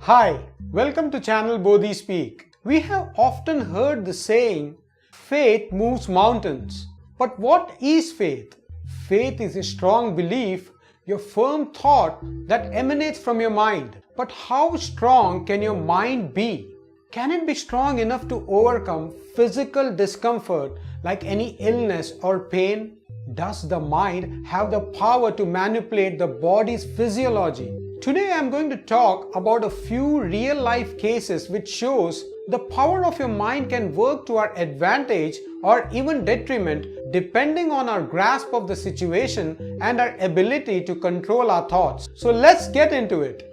Hi, welcome to channel Bodhi Speak. We have often heard the saying, faith moves mountains. But what is faith? Faith is a strong belief, your firm thought that emanates from your mind. But how strong can your mind be? Can it be strong enough to overcome physical discomfort like any illness or pain? Does the mind have the power to manipulate the body's physiology? Today I am going to talk about a few real-life cases which shows the power of your mind can work to our advantage or even detriment depending on our grasp of the situation and our ability to control our thoughts. So let's get into it.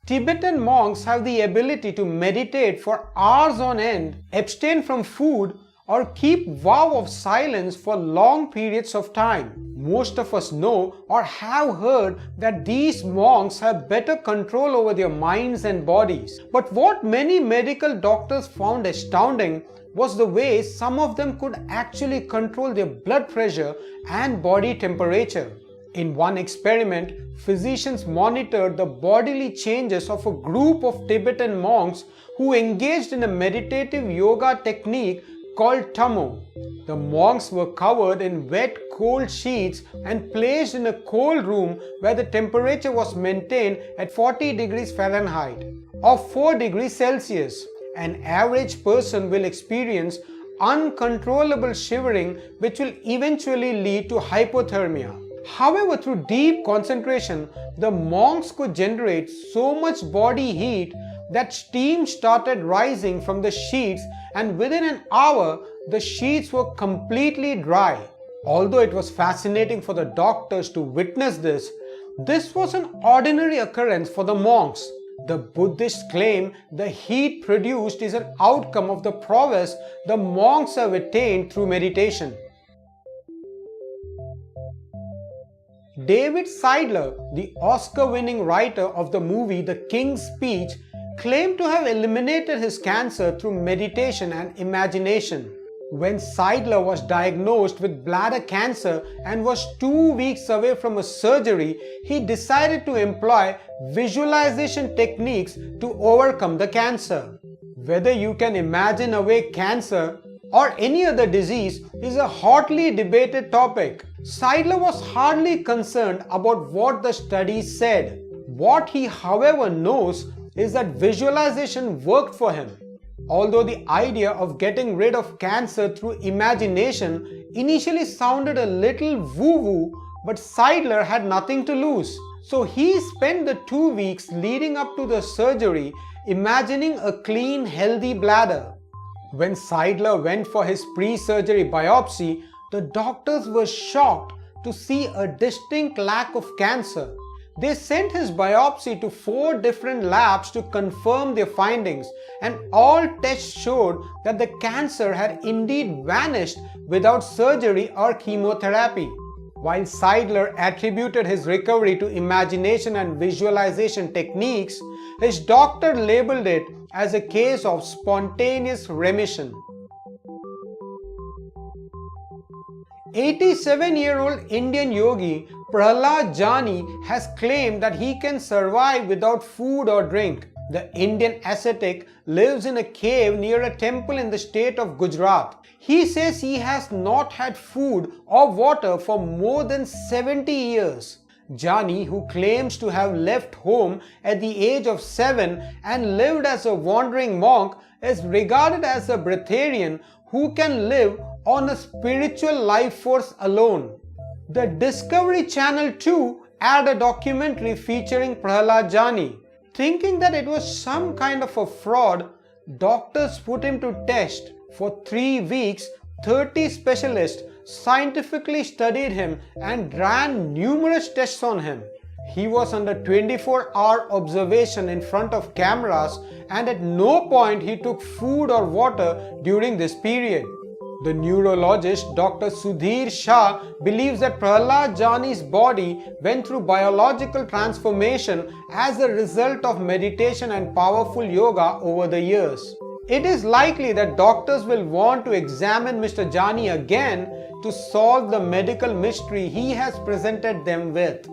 Tibetan monks have the ability to meditate for hours on end, abstain from food, or keep vow of silence for long periods of time. Most of us know or have heard that these monks have better control over their minds and bodies. But what many medical doctors found astounding was the way some of them could actually control their blood pressure and body temperature. In one experiment, physicians monitored the bodily changes of a group of Tibetan monks who engaged in a meditative yoga technique called tum-mo. The monks were covered in wet, cold sheets and placed in a cold room where the temperature was maintained at 40 degrees Fahrenheit or 4 degrees Celsius. An average person will experience uncontrollable shivering, which will eventually lead to hypothermia. However, through deep concentration, the monks could generate so much body heat that steam started rising from the sheets, and within an hour, the sheets were completely dry. Although it was fascinating for the doctors to witness this, this was an ordinary occurrence for the monks. The Buddhists claim the heat produced is an outcome of the prowess the monks have attained through meditation. David Seidler, the Oscar-winning writer of the movie The King's Speech, claimed to have eliminated his cancer through meditation and imagination. When Seidler was diagnosed with bladder cancer and was 2 weeks away from a surgery, he decided to employ visualization techniques to overcome the cancer. Whether you can imagine away cancer or any other disease is a hotly debated topic. Seidler was hardly concerned about what the studies said. What he, however, knows is that visualization worked for him. Although the idea of getting rid of cancer through imagination initially sounded a little woo-woo, but Seidler had nothing to lose. So he spent the 2 weeks leading up to the surgery imagining a clean, healthy bladder. When Seidler went for his pre-surgery biopsy, the doctors were shocked to see a distinct lack of cancer. They sent his biopsy to 4 different labs to confirm their findings, and all tests showed that the cancer had indeed vanished without surgery or chemotherapy. While Seidler attributed his recovery to imagination and visualization techniques, his doctor labeled it as a case of spontaneous remission. 87-year-old Indian yogi Prahlad Jani has claimed that he can survive without food or drink. The Indian ascetic lives in a cave near a temple in the state of Gujarat. He says he has not had food or water for more than 70 years. Jani, who claims to have left home at the age of 7 and lived as a wandering monk, is regarded as a breatharian who can live on a spiritual life force alone. The Discovery Channel too aired a documentary featuring Prahlad Jani. Thinking that it was some kind of a fraud, doctors put him to test. For 3 weeks, 30 specialists scientifically studied him and ran numerous tests on him. He was under 24-hour observation in front of cameras, and at no point he took food or water during this period. The neurologist Dr. Sudhir Shah believes that Prahlad Jani's body went through biological transformation as a result of meditation and powerful yoga over the years. It is likely that doctors will want to examine Mr. Jani again to solve the medical mystery he has presented them with.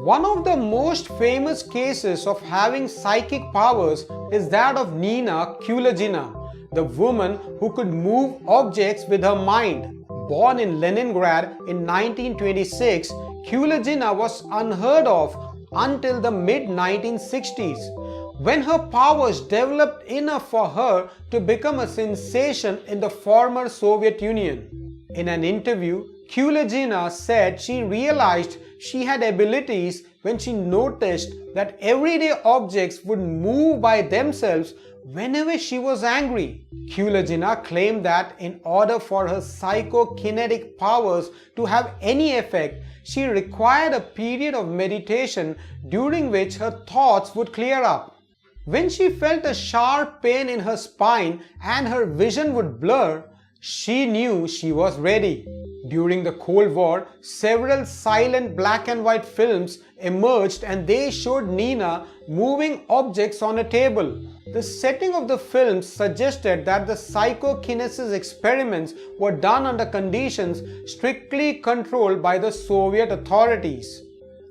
One of the most famous cases of having psychic powers is that of Nina Kulagina, the woman who could move objects with her mind. Born in Leningrad in 1926, Kulagina was unheard of until the mid-1960s, when her powers developed enough for her to become a sensation in the former Soviet Union. In an interview, Kulagina said she realized she had abilities when she noticed that everyday objects would move by themselves whenever she was angry. Kulagina claimed that in order for her psychokinetic powers to have any effect, she required a period of meditation during which her thoughts would clear up. When she felt a sharp pain in her spine and her vision would blur, she knew she was ready. During the Cold War, several silent black and white films emerged and they showed Nina moving objects on a table. The setting of the films suggested that the psychokinesis experiments were done under conditions strictly controlled by the Soviet authorities.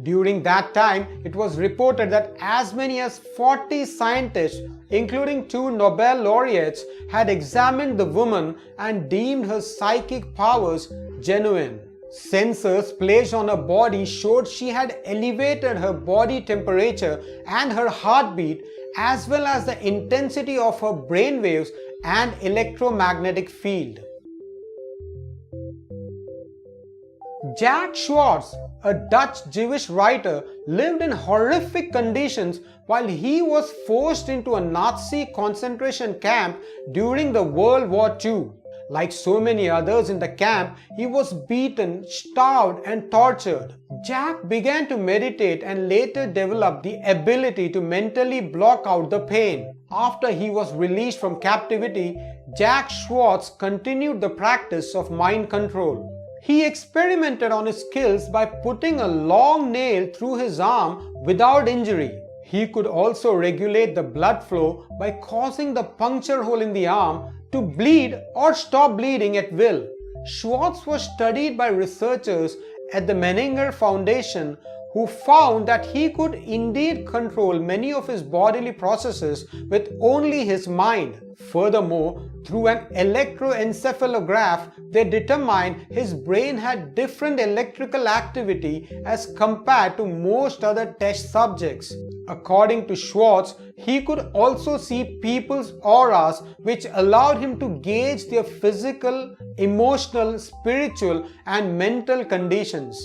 During that time, it was reported that as many as 40 scientists, including 2 Nobel laureates, had examined the woman and deemed her psychic powers genuine. Sensors placed on her body showed she had elevated her body temperature and her heartbeat, as well as the intensity of her brain waves and electromagnetic field. Jack Schwartz, a Dutch Jewish writer, lived in horrific conditions while he was forced into a Nazi concentration camp during the World War II. Like so many others in the camp, he was beaten, starved and tortured. Jack began to meditate and later developed the ability to mentally block out the pain. After he was released from captivity, Jack Schwartz continued the practice of mind control. He experimented on his skills by putting a long nail through his arm without injury. He could also regulate the blood flow by causing the puncture hole in the arm to bleed or stop bleeding at will. Schwartz was studied by researchers at the Menninger Foundation who found that he could indeed control many of his bodily processes with only his mind. Furthermore, through an electroencephalograph, they determined his brain had different electrical activity as compared to most other test subjects. According to Schwartz, he could also see people's auras, which allowed him to gauge their physical, emotional, spiritual, and mental conditions.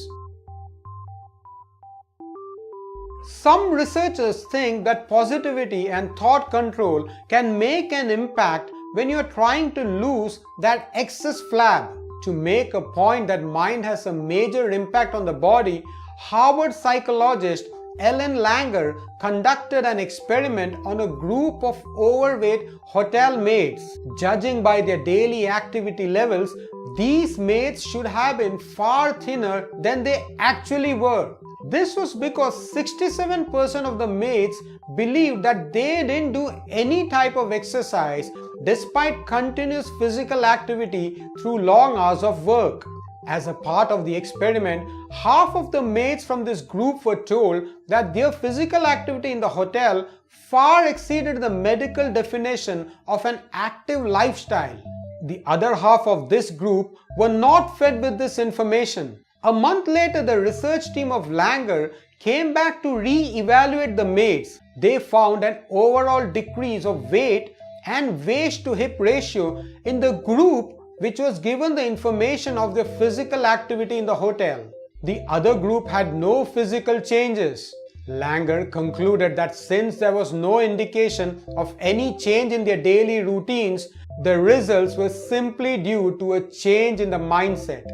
Some researchers think that positivity and thought control can make an impact when you are trying to lose that excess flab. To make a point that mind has a major impact on the body, Harvard psychologist Ellen Langer conducted an experiment on a group of overweight hotel maids. Judging by their daily activity levels, these maids should have been far thinner than they actually were. This was because 67% of the maids believed that they didn't do any type of exercise despite continuous physical activity through long hours of work. As a part of the experiment, half of the maids from this group were told that their physical activity in the hotel far exceeded the medical definition of an active lifestyle. The other half of this group were not fed with this information. A month later, the research team of Langer came back to re-evaluate the maids. They found an overall decrease of weight and waist to hip ratio in the group which was given the information of their physical activity in the hotel. The other group had no physical changes. Langer concluded that since there was no indication of any change in their daily routines, the results were simply due to a change in the mindset.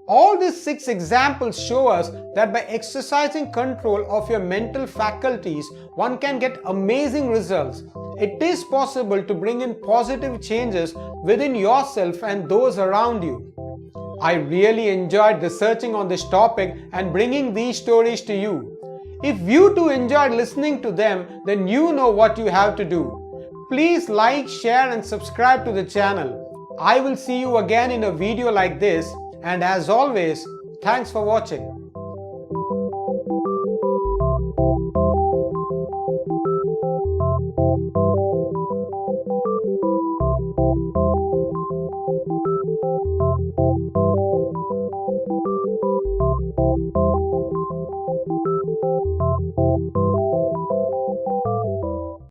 All these 6 examples show us that by exercising control of your mental faculties, one can get amazing results. It is possible to bring in positive changes within yourself and those around you. I really enjoyed researching on this topic and bringing these stories to you. If you too enjoyed listening to them, then you know what you have to do. Please like, share and subscribe to the channel. I will see you again in a video like this, and as always, thanks for watching.